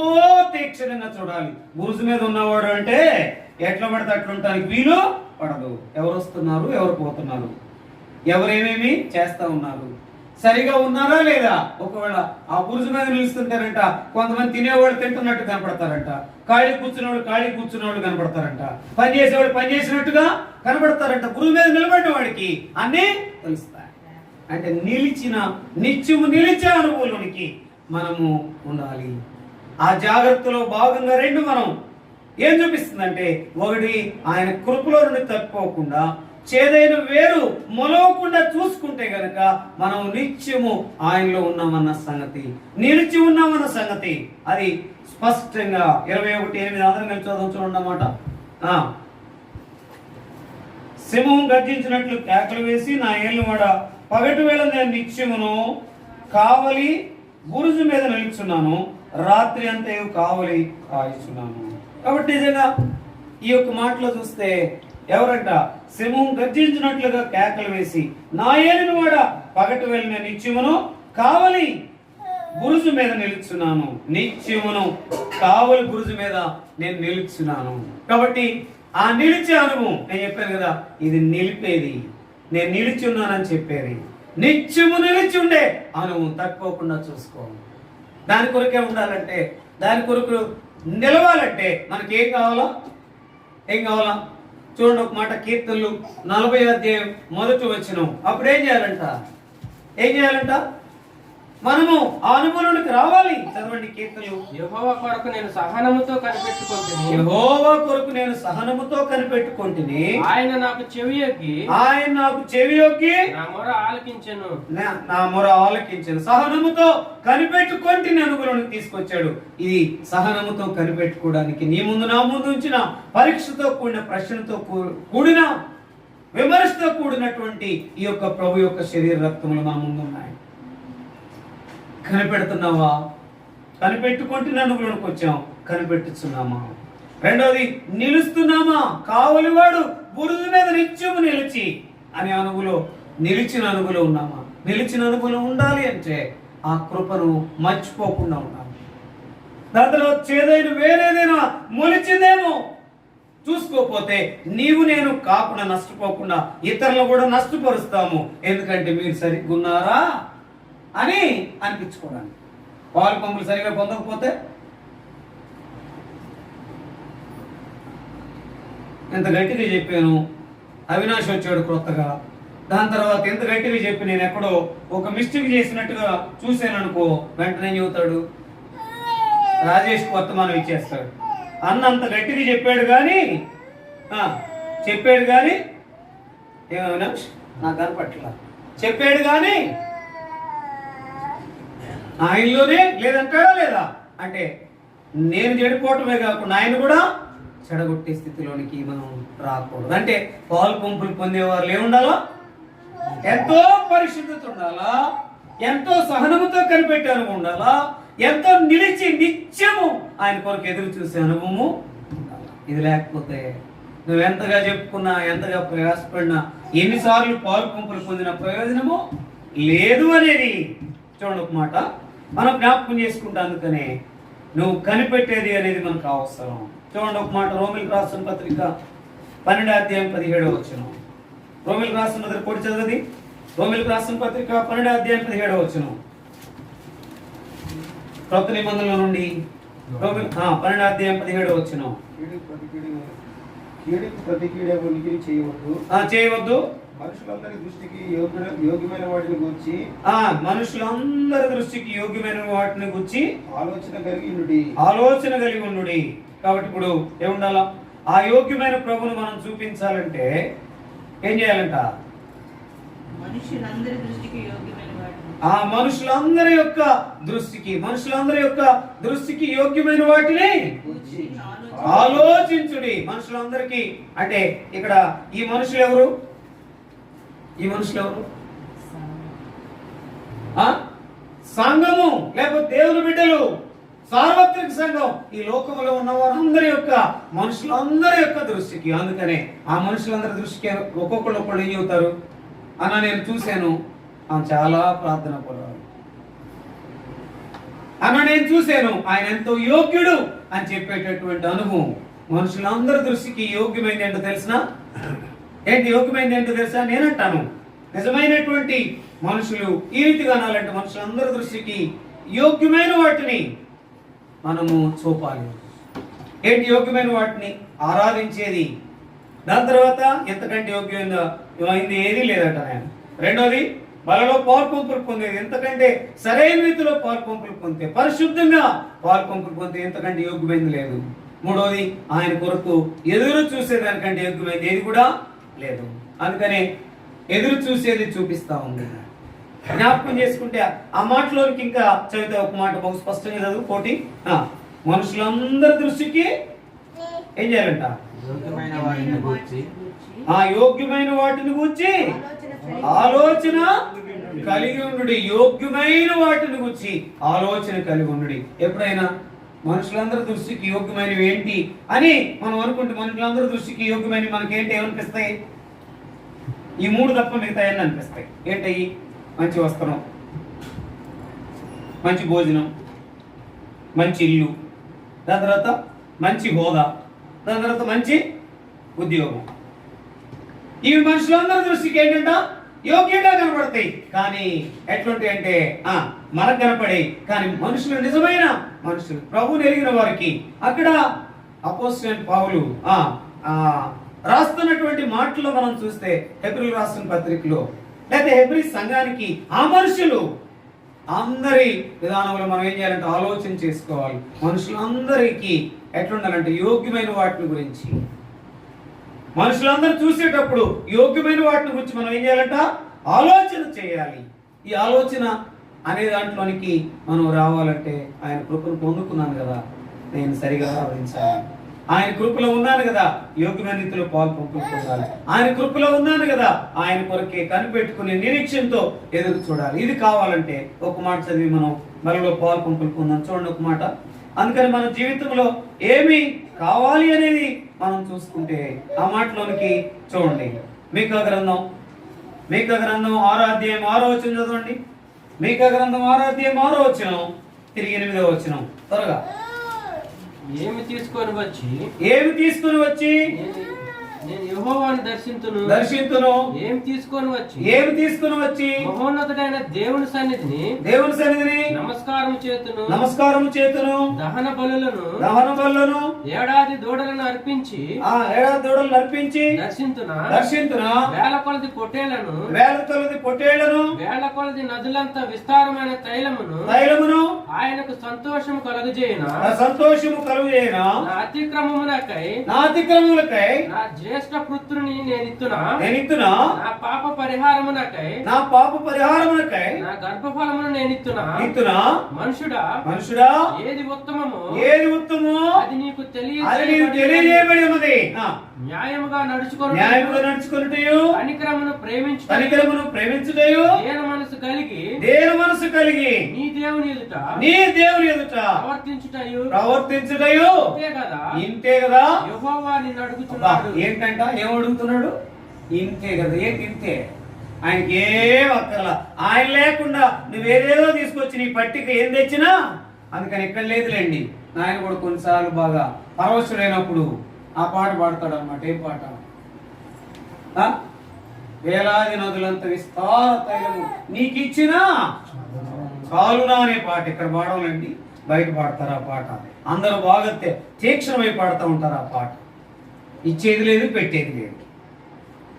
తీక్షణంగా చూడాలి. బురుజు మీద ఉన్నవాడు అంటే ఎట్లా పడితే అట్లుంటానికి వీలు పడదు. ఎవరు వస్తున్నారు, ఎవరు పోతున్నారు, ఎవరేమేమి చేస్తా ఉన్నారు, సరిగా ఉన్నారా లేదా. ఒకవేళ ఆ బురుజు మీద నిలుస్తుంటారంట, కొంతమంది తినేవాడు తింటున్నట్టు కనపడతారంట, ఖాళీ కూర్చున్నవాడు కనపడతారంట, పని చేసేవాడు పని చేసినట్టుగా కనపడతారంట. బురుజు మీద నిలబడిన వాడికి అన్నీ తెలుస్తాయి. అంటే నిత్యము నిలిచే అనుభవంలోనికి మనము ఉండాలి. ఆ జాగ్రత్తలో భాగంగా రెండు మనం ఏం చూపిస్తుందంటే, ఒకటి ఆయన కృపలో నుండి తప్పుకోకుండా చేదైన వేరు మొలవకుండా చూసుకుంటే గనక మనం నిత్యము ఆయనలో ఉన్నామన్న సంగతి, నిలిచి ఉన్నామన్న సంగతి అది స్పష్టంగా 21:8 అందరం కలిసి చదువుతుండమాట. సింహం గర్జించినట్లు కేకలు వేసి నా ఏలినవాడ పగటి వేళ నేను నిత్యమును కావలి బురుజు మీద నిలుచున్నాను, రాత్రి అంతయు కావలి కాయుచున్నాను. కాబట్టి నిజంగా ఈ యొక్క మాటలో చూస్తే ఎవరంట, సింహం గర్జించినట్లుగా కేకలు వేసి నా ఏలినవాడ పగటి వేళ నేను నిత్యమును కావలి బురుజు మీద నిలుచున్నాను, నిత్యమును కావలి బురుజు మీద నేను నిలుచున్నాను. కాబట్టి ఆ నిలిచే అనుభవం నేను చెప్పాను కదా, ఇది నిలిపేది, నేను నిలిచి ఉన్నానని చెప్పేది. నిత్యము నిలిచి ఉండే అనుభవం తక్కువకుండా చూసుకో. దాని కొరకే ఉండాలంటే, దాని కొరకు నిలవాలంటే మనకి ఏం కావాలా చూడండి. ఒక మాట కీర్తనలు 40వ అధ్యాయం 1వ వచనం. అప్పుడు ఏం చేయాలంట మనము ఆ అనుభవంలోకి రావాలి. చదవండి కీర్తనలు. యెహోవా కొరకు నేను సహనముతో కనిపెట్టుకొంటిని, ఆయన నాకు చెవియొగ్గి నా మొర ఆలకించెను. సహనముతో కనిపెట్టుకొంటిని అనుభవంలోకి తీసుకొచ్చాడు. ఇది సహనముతో కనిపెట్టుకోవడానికి నీ ముందు నా ముందు ఉంచిన పరీక్షతో కూడిన ప్రశ్నతో కూడిన విమర్శతో కూడినటువంటి ఈ యొక్క ప్రభు యొక్క శరీర రక్తములు మన ముందు ఉన్నాయి. కనిపెడుతున్నావా? కనిపెట్టుకుంటే అనుభవంలోకి వచ్చాం, కనిపెట్టుచున్నామా? రెండవది, నిలుస్తున్నామా? కావలివాడు బురుజు మీద నిత్యము నిలిచి అనే అనుభవంలో నిలిచిన అనుభవంలో ఉన్నామా? నిలిచిన అనుభవంలో ఉండాలి అంటే ఆ కృపను మర్చిపోకుండా ఉండాలి. దాంట్లో చేదైన వేరేదైనా మొలిచిందేమో చూసుకోపోతే నీవు నేను కాకుండా నష్టపోకుండా ఇతరులను కూడా నష్టపరుస్తాము. ఎందుకంటే మీరు సరిగ్గా ఉన్నారా అని అనిపించుకోవడానికి. పాలు పంపులు సరిగా పొందకపోతే ఎంత గట్టిగా చెప్పాను, అవినాష్ వచ్చాడు కొత్తగా, దాని తర్వాత ఎంత గట్టిగా చెప్పి నేను ఎక్కడో ఒక మిస్టేక్ చేసినట్టుగా చూశాను అనుకో, వెంటనే చెబుతాడు రాజేష్ వర్తమానం ఇచ్చేస్తాడు. అంత గట్టిగా చెప్పాడు కానీ ఏమైనా నాకు కనపట్ల చెప్పాడు కానీ ఆయనలోనే లేదంటాడా లేదా అంటే నేను చెడిపోవటమే కాకుండా ఆయన కూడా చెడగొట్టే స్థితిలోనికి మనం రాకూడదు. అంటే పాలు పంపులు పొందేవారు ఏముండాలా? ఎంతో పరిశుద్ధత ఉండాలా, ఎంతో సహనముతో కనిపెట్టే అనుభవం ఉండాలా, ఎంతో నిలిచి నిత్యము ఆయన కొరకు ఎదురు చూసే అనుభవము ఉండాలా. ఇది లేకపోతే నువ్వు ఎంతగా చెప్పుకున్నా, ఎంతగా ప్రయాసపడినా, ఎన్నిసార్లు పాలు పంపులు పొందిన ప్రయోజనము లేదు అనేది చూడండి. ఒక మాట మనం జ్ఞాపకం చేసుకుంటా. అందుకనే నువ్వు కనిపెట్టేది అనేది మనకు అవసరం. చూడండి ఒక మాట, రోమిలకు రాసిన పత్రిక 12వ అధ్యాయం 17వ వచనం. రోమిలకు రాసిన పత్రిక పొడి చదవది రోమిలకు రాసిన పత్రిక 12వ అధ్యాయం 17వ వచనం. కొత్త నిబంధనల నుండి 12వ అధ్యాయం 17వ వచనం. కీడుకు ప్రతి కీడు చేయవద్దు. మనుషులందరి దృష్టికి యోగ్యమైన వాటిని గూర్చి మనుషులందరి దృష్టికి యోగ్యమైన వాటిని గురించి ఆలోచన కలిగి ఉండుడి. కాబట్టి ఇప్పుడు ఏముండాలా? ఆ యోగ్యమైన ప్రభుని మనం చూపించాలంటే ఏం చేయాలంట? మనుషులందరి దృష్టికి యోగ్యమైన మనుషులందరి యొక్క దృష్టికి యోగ్యమైన వాటిని ఆలోచించుడి. మనుషులందరికీ అంటే ఇక్కడ ఈ మనుషులు ఎవరు? సంఘము, లేకపోతే దేవుని బిడ్డలు, సార్వత్రిక సంఘం, ఈ లోకంలో ఉన్న వారందరి యొక్క మనుషులందరి యొక్క దృష్టికి. అందుకనే ఆ మనుషులందరి దృష్టికి ఒక్కొక్కళ్ళు ఏం చెబుతారు? అన్న నేను చూశాను, చాలా ప్రార్థన పడవాలి. అన్న నేను చూశాను, ఆయన ఎంతో యోగ్యుడు అని చెప్పేటటువంటి అనుభవం మనుషులందరి దృష్టికి యోగ్యమైంది ఏంటో తెలిసిన యోగ్యమైంది ఏంటో తెలుసా? నేనంటాను, నిజమైనటువంటి మనుషులు ఈ రీతిగా అనాలంటే మనుషులందరి దృష్టికి యోగ్యమైన వాటిని మనము చూపాలి. యోగ్యమైన వాటిని ఆరాధించేది. దాని తర్వాత ఎంతకంటే యోగ్యమైంది ఏది లేదట ఆయన. రెండోది బలలో పాల్పంపులు పొందేది. ఎంతకంటే సరైన రీతిలో పాల్పంపులు పొందితే, పరిశుద్ధంగా పాల్పంపులు పొందితే ఎంతకంటే యోగ్యమైంది లేదు. మూడోది ఆయన కొరకు ఎదురు చూసేదానికంటే యోగ్యమైంది ఏది కూడా లేదు. అందుకనే ఎదురు చూసేది చూపిస్తా ఉంది. జ్ఞాపకం చేసుకుంటే ఆ మాటలోనికి ఇంకా చదివితే ఒక మాట బహు స్పష్టంగా చదువు. 40 మనుషులందరి దృష్టికి ఏం చేయాలంట? యోగ్యమైన వాటిని గూర్చి ఆలోచన కలిగి ఉండు. యోగ్యమైన వాటిని గూర్చి ఆలోచన కలిగి ఉండు. ఎప్పుడైనా మనుషులందరి దృష్టికి యోగ్యమైనవి ఏంటి అని మనం అనుకుంటే, మనుషులందరి దృష్టికి యోగ్యమైనవి మనకేంటి ఏమనిపిస్తాయి? ఈ 3 తప్ప మిగతా ఏమని అనిపిస్తాయి. ఏంటయ్యి? మంచి వస్త్రం, మంచి భోజనం, మంచి ఇల్లు, దాని తర్వాత మంచి హోదా, దాని తర్వాత మంచి ఉద్యోగం. ఇవి మనుషులందరి దృష్టికి ఏంటంట? యోగ్యంగా కనపడతాయి. కానీ ఎట్లాంటి అంటే మనకు కనపడే, కానీ మనుషులు, నిజమైన మనుషులు, ప్రభువుని ఎరిగిన వారికి అక్కడ అపోస్తలుడైన పౌలు రాస్తున్నటువంటి మాటల్లో మనం చూస్తే, హెబ్రీయులకు రాసిన పత్రికలో లేకపోతే హెబ్రీ సంఘానికి ఆ మనుషులు అందరి విధానంలో మనం ఏం చేయాలంటే ఆలోచన చేసుకోవాలి. మనుషులందరికీ ఎట్లుండాలంటే యోగ్యమైన వాటిని గురించి, మనుషులందరూ చూసేటప్పుడు యోగ్యమైన వాటిని గురించి మనం ఏం చేయాలంట? ఆలోచన చేయాలి. ఈ ఆలోచన అనే దాంట్లోనికి మనం రావాలంటే ఆయన కృపను పొందుకున్నాను కదా, నేను సరిగా ఆలోచించాలి. ఆయన కృపలో ఉన్నాను కదా, యోగ్యమైన రీతిలో పొందాలి. ఆయన కృపలో ఉన్నాను కదా, ఆయన కొరకే కనిపెట్టుకునే నిరీక్షణతో ఎదురు చూడాలి. ఇది కావాలంటే ఒక మాట చదివి మనం బలలో పొందాం. చూడండి ఒక మాట. అందుకని మన జీవితంలో ఏమి కావాలి అనేది మనం చూసుకుంటే ఆ మాటలోనికి చూడండి. మీకా గ్రంథం 6వ అధ్యాయం 6వ వచనం చదవండి. మీకా గ్రంథం 6వ అధ్యాయం 6వ వచనం తిరిగి 8వ వచనం. త్వరగా. ఏమి తీసుకొని వచ్చి నేను యెహోవాను దర్శింతును. ఏమి తీసుకొని వచ్చి మహోన్నతుడైన దేవుని సన్నిధిని నమస్కారం చేతును. దహన బలులను ఏడాది దూడలను అర్పించి దర్శింతున. వేల కొలది పొట్టేళ్లను వేల కొలది నదులంత విస్తారమైన తైలమును ఆయనకు సంతోషము కలుగజేయున. నా అతిక్రమములకై నా జ్యేష్ఠ పుత్రుని నేనిత్తునా. నా పాప పరిహారమునకై నా గర్భఫలమును నేనిత్తునా. మనుషుడా ఏది ఉత్తమమో అది నీకు తెలియజేయబడి ఉన్నది. న్యాయముగా నడుచుకొనుటయు కనికరమును ప్రేమించుటయు దేన మనసు కలిగి నీ దేవుని ఎదుట ప్రవర్తించుటయు ఇంతే కదా. యెహోవా నిన్ను అడుగుచున్నాడు. ఏంటంట? ఏం అడుగుతున్నాడు? ఇంతే కదా. ఏంటి ఇంతే? ఆయనకి ఏం అక్కర్లా. ఆయన లేకుండా నువ్వేదేదో తీసుకొచ్చి నీ పట్టిక ఏం తెచ్చినా, అందుకని ఎక్కడ లేదులేండి. ఆయన కూడా కొన్నిసార్లు బాగా పరవశుడైనప్పుడు ఆ పాట పాడతాడు అన్నమాట. ఏం పాట? వేలాది నదులంత విస్తార తైలము నీకిచ్చిన చాలునా అనే పాట ఇక్కడ పాడవాలండి. బయట పాడతారు ఆ పాట. అందరూ బాగా తీక్షణమై పాడుతూ ఉంటారు ఆ పాట. ఇచ్చేది లేదు, పెట్టేది లేదు,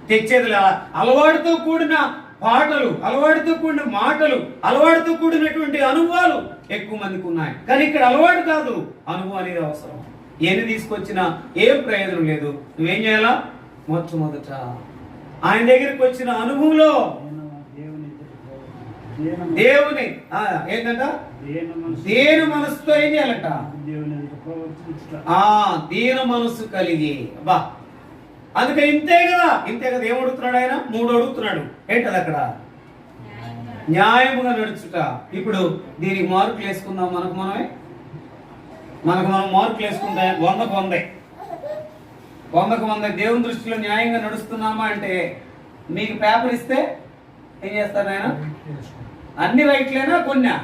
తెచ్చేది లేదు. అలవాటుతో కూడిన పాటలు, అలవాటుతో కూడిన మాటలు, అలవాటుతో కూడినటువంటి అనుభవాలు ఎక్కువ మందికి ఉన్నాయి. కానీ ఇక్కడ అలవాటు కాదు, అనుభవం అనేది అవసరం. ఎన్ని తీసుకొచ్చినా ఏం ప్రయోజనం లేదు. నువ్వేం చేయాలా? మొట్టమొదట ఆయన దగ్గరికి వచ్చిన అనుభవంలో దేవుని ఏంటంట, దేని మనసుతో ఏం చేయాలంట? దీన మనసు కలిగి. బా అందుకే ఇంతే కదా ఏం అడుగుతున్నాడు ఆయన? 3 అడుగుతున్నాడు. ఏంటది అక్కడ? న్యాయముగా నడుచుట. ఇప్పుడు దీనికి మార్కులు వేసుకుందాం. మనకు మనం మార్కులు వేసుకుంటే 100కు 100 దేవుని దృష్టిలో న్యాయంగా నడుస్తున్నామా అంటే, మీకు పేపర్ ఇస్తే ఏం చేస్తారు ఆయన? అన్ని రైట్లేనా? కొన్నా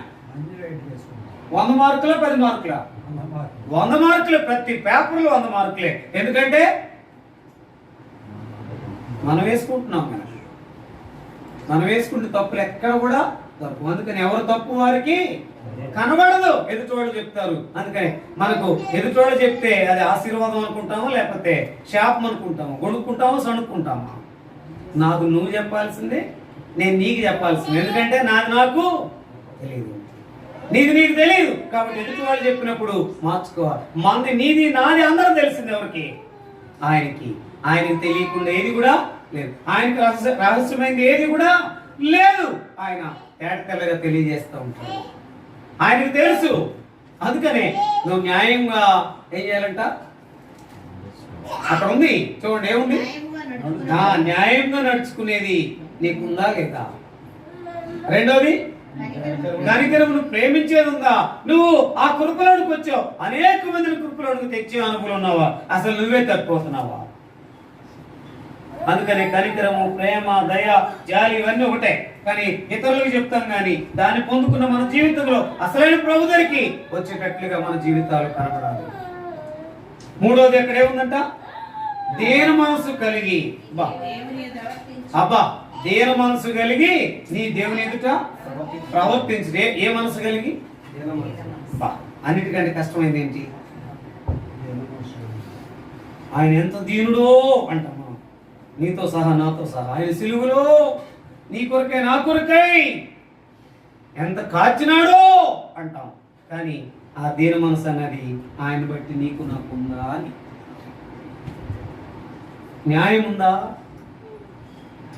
100 మార్కులా 10 మార్కులా? 100 మార్కులు. ప్రతి పేపర్లో 100 మార్కులే. ఎందుకంటే మనం వేసుకుంటున్నాం కదా. మనం వేసుకుంటే తప్పులు ఎక్కడ కూడా తప్పు. అందుకని ఎవరు తప్పు వారికి కనబడదు, ఎదుటోళ్ళు చెప్తారు. అందుకని మనకు ఎదుటోళ్ళు చెప్తే అది ఆశీర్వాదం అనుకుంటామో లేకపోతే శాపం అనుకుంటాము, గొడుక్కుంటామో సణుక్కుంటామా? నాకు నువ్వు చెప్పాల్సిందే, నేను నీకు చెప్పాల్సింది. ఎందుకంటే నాది నాకు తెలియదు, నీది నీకు తెలియదు. కాబట్టి ఎదుటి వాళ్ళు చెప్పినప్పుడు మార్చుకోవాలి. మంది నీది నాది అందరూ తెలిసింది ఎవరికి? ఆయనకి. ఆయనకి తెలియకుండా ఏది కూడా లేదు. ఆయనకి రహస్యమైంది ఏది కూడా లేదు. ఆయన తేటతెల్లగా తెలియజేస్తూ ఉంటాడు. ఆయనకు తెలుసు. అందుకనే నువ్వు న్యాయంగా ఏం చేయాలంట? అక్కడ ఉంది చూడండి, ఏముంది? న్యాయంగా నడుచుకునేది నీకుందా లేదా? రెండోది కనికరమును ప్రేమించేది ఉందా? నువ్వు ఆ కృపలోనికి వచ్చావు, అనేక మందిని కృపలోనికి తెచ్చే అనుభవం ఉన్నావా? అసలు నువ్వే తప్పిపోతున్నావా? అందుకని కనికరము, ప్రేమ, దయ, జాలి ఇవన్నీ ఒకటే. కానీ ఇతరులకు చెప్తాం కానీ దాన్ని పొందుకున్న మన జీవితంలో అసలైన ప్రభు దగ్గరికి వచ్చేటట్లుగా మన జీవితాలు కనపడాలి. 3వది ఎక్కడే ఉందంట? దేన మనసు కలిగి. అబ్బా దేన మనసు కలిగి నీ దేవుని ఎదుట ప్రవర్తించే. ఏ మనసు కలిగి? అన్నిటికంటే కష్టమైంది ఏంటి? ఆయన ఎంత దీనుడో అంటాం మనం, నీతో సహా నాతో సహా. ఆయన సిలువలో నీ కొరకై నా కొరకై ఎంత కాచినాడో అంటాం. కానీ ఆ దీన మనసు అన్నది ఆయన బట్టి నీకు నాకు ఉందా అని. న్యాయం ఉందా?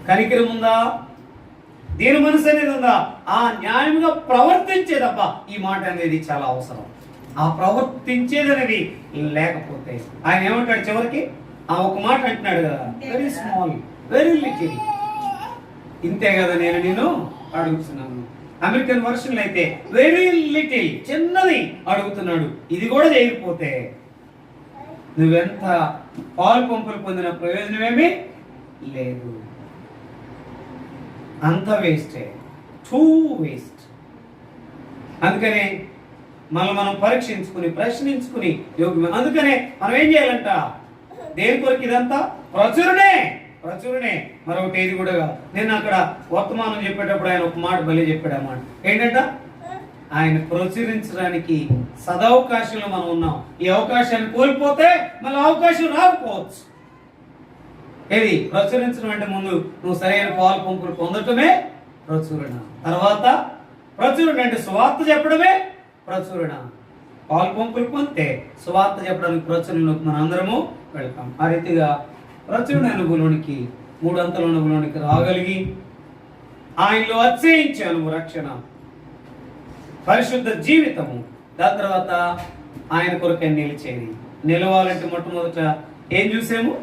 కనికరం ఉందా? దీన మనసు అనేది ఉందా? ఆ న్యాయంగా ప్రవర్తించేదబ్బా ఈ మాట అనేది చాలా అవసరం. ఆ ప్రవర్తించేది అనేది లేకపోతే ఆయన ఏమంటాడు చివరికి? ఆ ఒక మాట అంటున్నాడు కదా, వెరీ స్మాల్, వెరీ లిటిల్. ఇంతే కదా నేను నిన్ను అడుగుతున్నాను. అమెరికన్ వర్షన్లు అయితే వెరీ లిటిల్, చిన్నది అడుగుతున్నాడు. ఇది కూడా చేయకపోతే నువ్వెంత పాలు పంపులు పొందిన ప్రయోజనమేమీ లేదు. అంత వేస్టే, టూ వేస్ట్. అందుకనే మనం పరీక్షించుకుని ప్రశ్నించుకుని యోగ్యం. అందుకనే మనం ఏం చేయాలంట? దేని కొరకు ఇదంతా? ప్రచురణే. మరొకటి ఏది కూడా కాదు. నేను అక్కడ వర్తమానం చెప్పేటప్పుడు ఆయన ఒక మాట భలే చెప్పాడు. అన్నమాట ఏంటంట? ఆయన ప్రచురించడానికి సదవకాశంలో మనం ఉన్నాం. ఈ అవకాశాన్ని కోల్పోతే మళ్ళీ అవకాశం రాకపోవచ్చు. ఏది ప్రచురించడం అంటే ముందు నువ్వు సరైన పాలు పంపులు పొందటమే ప్రచురణ. తర్వాత ప్రచురణ అంటే సువార్త చెప్పడమే ప్రచురణ. పాలు పంపులు పొందితే సువార్త చెప్పడానికి ప్రచురణలోకి మన అందరము వెళ్తాం. ఆ రీతిగా ప్రచురణ అనుభవంలోనికి 3 అంతల అనుభవంలోనికి రాగలిగి ఆయనలో అతిశయించే అనుభవం, రక్షణ, పరిశుద్ధ జీవితము, దాని తర్వాత ఆయన కొరకే నిలిచేది. నిలవాలంటే మొట్టమొదట ఏం చూసాము?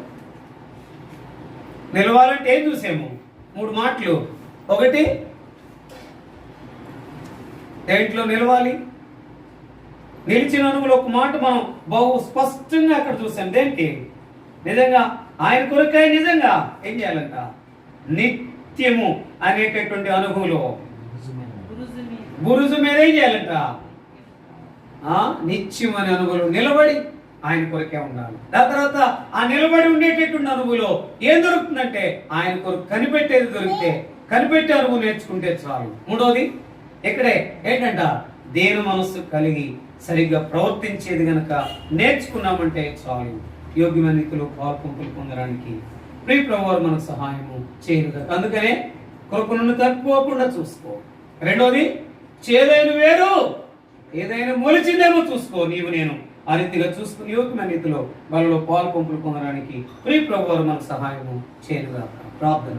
3 మాటలు. ఒకటి, దేంట్లో నిలవాలి? నిలిచిన అనుభవంలో ఒక మాట మనం బహు స్పష్టంగా అక్కడ చూసాం. దేనికి? నిజంగా ఆయన కొరకై నిజంగా ఏం చేయాలంట? నిత్యము అనేటటువంటి అనుభవంలో బురుజు మీద ఏం చేయాలంట? నిత్యం అనే అనుభవం నిలబడి ఆయన కొరకే ఉండాలి. దాని తర్వాత ఆ నిలబడి ఉండేటటువంటి అనుభవంలో ఏం దొరుకుతుందంటే ఆయన కొరకు కనిపెట్టేది దొరికితే, కనిపెట్టే అనుభవం నేర్చుకుంటే చాలు. మూడోది ఇక్కడే ఏంటంట, దేని మనస్సు కలిగి సరిగ్గా ప్రవర్తించేది గనక నేర్చుకున్నామంటే చాలు. యోగ్యమైన రీతిలో పాలు పంపులు పొందడానికి ప్రియ ప్రభువారు మనకు సహాయము చేయరు కదా. అందుకనే కొరకును తప్పుకోకుండా చూసుకో. రెండోది చేదైన వేరు ఏదైనా మొలిచిందేమో చూసుకో. నీవు నేను ఆ రీతిగా చూసుకుని యోగ్యమైన రీతిలో వాళ్ళలో పాలు పంపులు పొందడానికి ప్రియ ప్రభువారు మనకు సహాయము చేయరు కదా. ప్రార్థన.